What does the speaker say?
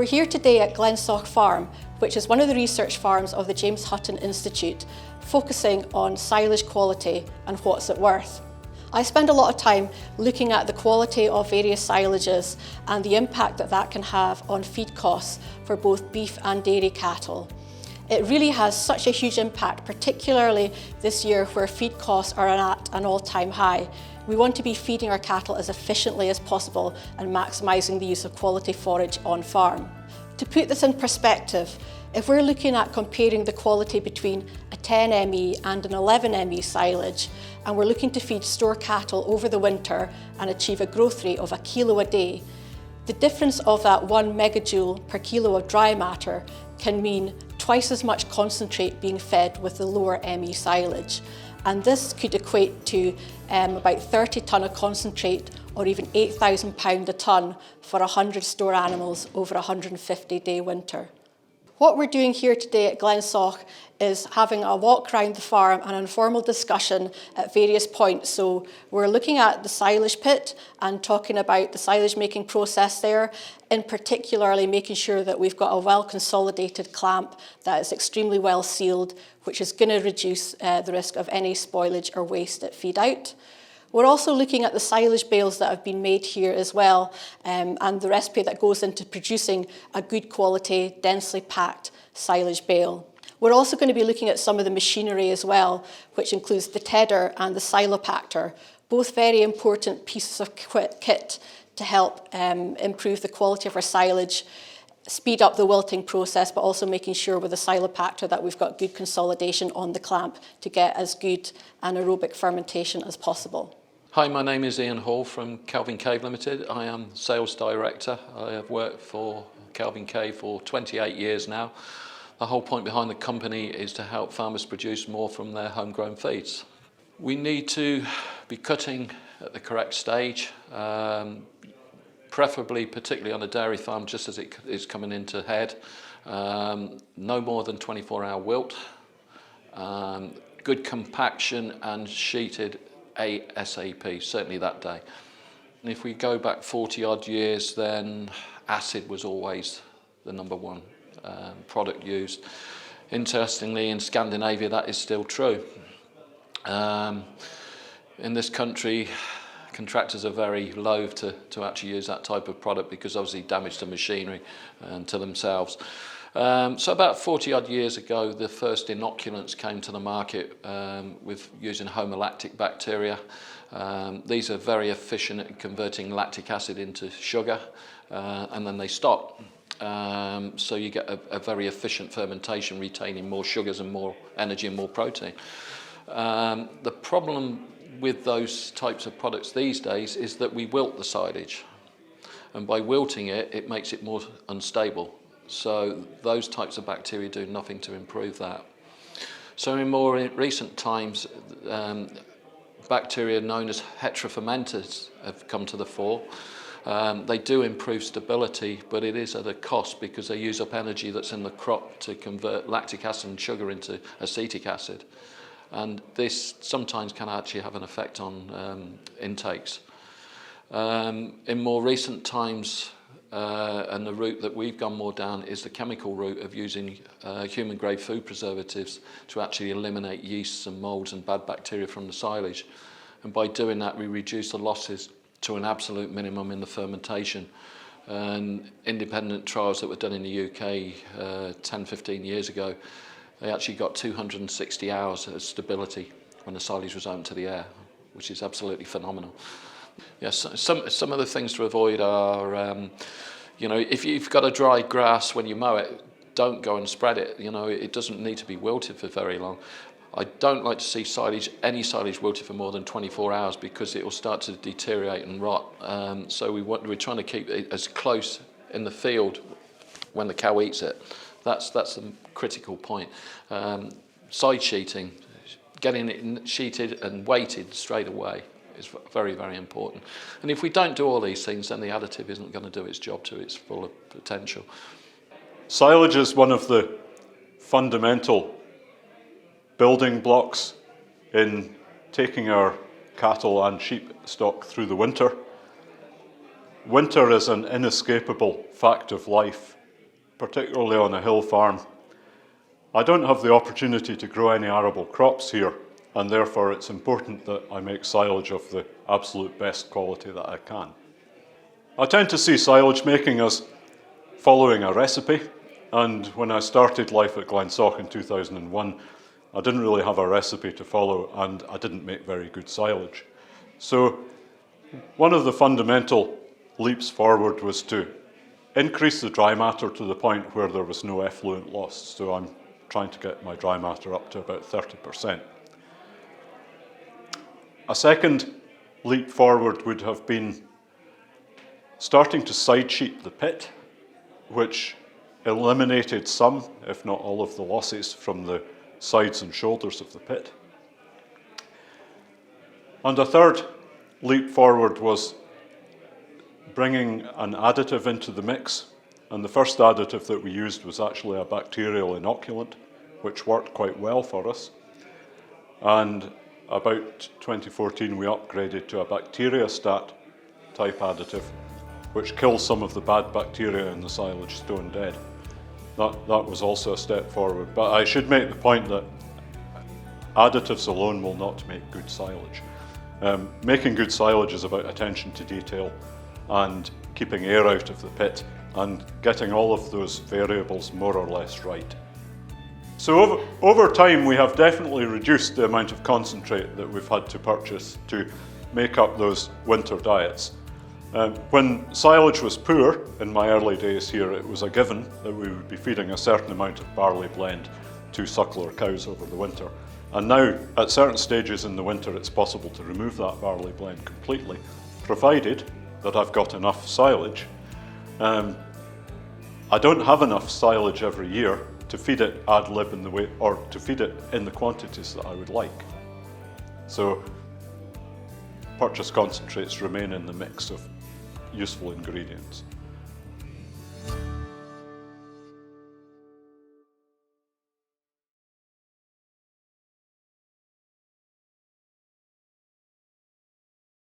We're here today at Glensaugh Farm, which is one of the research farms of the James Hutton Institute, focusing on silage quality and what's it worth. I spend a lot of time looking at the quality of various silages and the impact that that can have on feed costs for both beef and dairy cattle. It really has such a huge impact, particularly this year where feed costs are at an all-time high. We want to be feeding our cattle as efficiently as possible and maximising the use of quality forage on farm. To put this in perspective, if we're looking at comparing the quality between a 10 ME and an 11 ME silage, and we're looking to feed store cattle over the winter and achieve a growth rate of 1 kilo a day, the difference of that 1 megajoule per kilo of dry matter can mean twice as much concentrate being fed with the lower ME silage. And this could equate to about 30 tonne of concentrate or even £8,000 a tonne for 100 store animals over a 150-day winter. What we're doing here today at Glensaugh is having a walk around the farm and an informal discussion at various points. So we're looking at the silage pit and talking about the silage making process there, in particularly making sure that we've got a well consolidated clamp that is extremely well sealed, which is going to reduce the risk of any spoilage or waste at feed out. We're also looking at the silage bales that have been made here as well, and the recipe that goes into producing a good quality, densely packed silage bale. We're also going to be looking at some of the machinery as well, which includes the tedder and the silopactor, both very important pieces of kit to help improve the quality of our silage, speed up the wilting process, but also making sure with the silopactor that we've got good consolidation on the clamp to get as good anaerobic fermentation as possible. Hi, my name is Ian Hall from Kelvin Cave Limited. I am Sales Director. I have worked for Kelvin Cave for 28 years now. The whole point behind the company is to help farmers produce more from their homegrown feeds. We need to be cutting at the correct stage, preferably, particularly on a dairy farm, just as it is coming into head. No more than 24-hour wilt, good compaction and sheeted ASAP, certainly that day. And if we go back 40 odd years, then acid was always the number one product used. Interestingly, in Scandinavia, that is still true. In this country, contractors are very loath to actually use that type of product because obviously damage to machinery and to themselves. So about 40 odd years ago, the first inoculants came to the market with using homolactic bacteria. These are very efficient at converting lactic acid into sugar, and then they stop. So you get a very efficient fermentation, retaining more sugars and more energy and more protein. The problem with those types of products these days is that we wilt the silage, and by wilting it, it makes it more unstable. So those types of bacteria do nothing to improve that. So in more recent times, bacteria known as heterofermenters have come to the fore. They do improve stability, but it is at a cost because they use up energy that's in the crop to convert lactic acid and sugar into acetic acid. And this sometimes can actually have an effect on intakes. In more recent times, and the route that we've gone more down is the chemical route of using human-grade food preservatives to actually eliminate yeasts and moulds and bad bacteria from the silage. And by doing that, we reduce the losses to an absolute minimum in the fermentation. And independent trials that were done in the UK 10, 15 years ago, they actually got 260 hours of stability when the silage was open to the air, which is absolutely phenomenal. Yes, some of the things to avoid are, if you've got a dry grass when you mow it, don't go and spread it. It doesn't need to be wilted for very long. I don't like to see any silage wilted for more than 24 hours because it will start to deteriorate and rot. So we're trying to keep it as close in the field when the cow eats it. That's the critical point. Side sheeting, getting it sheeted and weighted straight away is very, very important. And if we don't do all these things, then the additive isn't going to do its job to its full potential. Silage is one of the fundamental building blocks in taking our cattle and sheep stock through the winter. Winter is an inescapable fact of life particularly on a hill farm. I don't have the opportunity to grow any arable crops here, and therefore it's important that I make silage of the absolute best quality that I can. I tend to see silage making as following a recipe, and when I started life at Glensaugh in 2001, I didn't really have a recipe to follow, and I didn't make very good silage. So one of the fundamental leaps forward was to increase the dry matter to the point where there was no effluent lost. So I'm trying to get my dry matter up to about 30%. A second leap forward would have been starting to side sheet the pit, which eliminated some, if not all of the losses from the sides and shoulders of the pit. And a third leap forward was bringing an additive into the mix. And the first additive that we used was actually a bacterial inoculant, which worked quite well for us. And about 2014, we upgraded to a bacteriostat type additive, which kills some of the bad bacteria in the silage stone dead. That was also a step forward. But I should make the point that additives alone will not make good silage. Making good silage is about attention to detail and keeping air out of the pit and getting all of those variables more or less right. So over time, we have definitely reduced the amount of concentrate that we've had to purchase to make up those winter diets. When silage was poor, in my early days here, it was a given that we would be feeding a certain amount of barley blend to suckler cows over the winter. And now, at certain stages in the winter, it's possible to remove that barley blend completely, provided that I've got enough silage. I don't have enough silage every year to feed it ad lib in the way, or to feed it in the quantities that I would like. So, purchased concentrates remain in the mix of useful ingredients.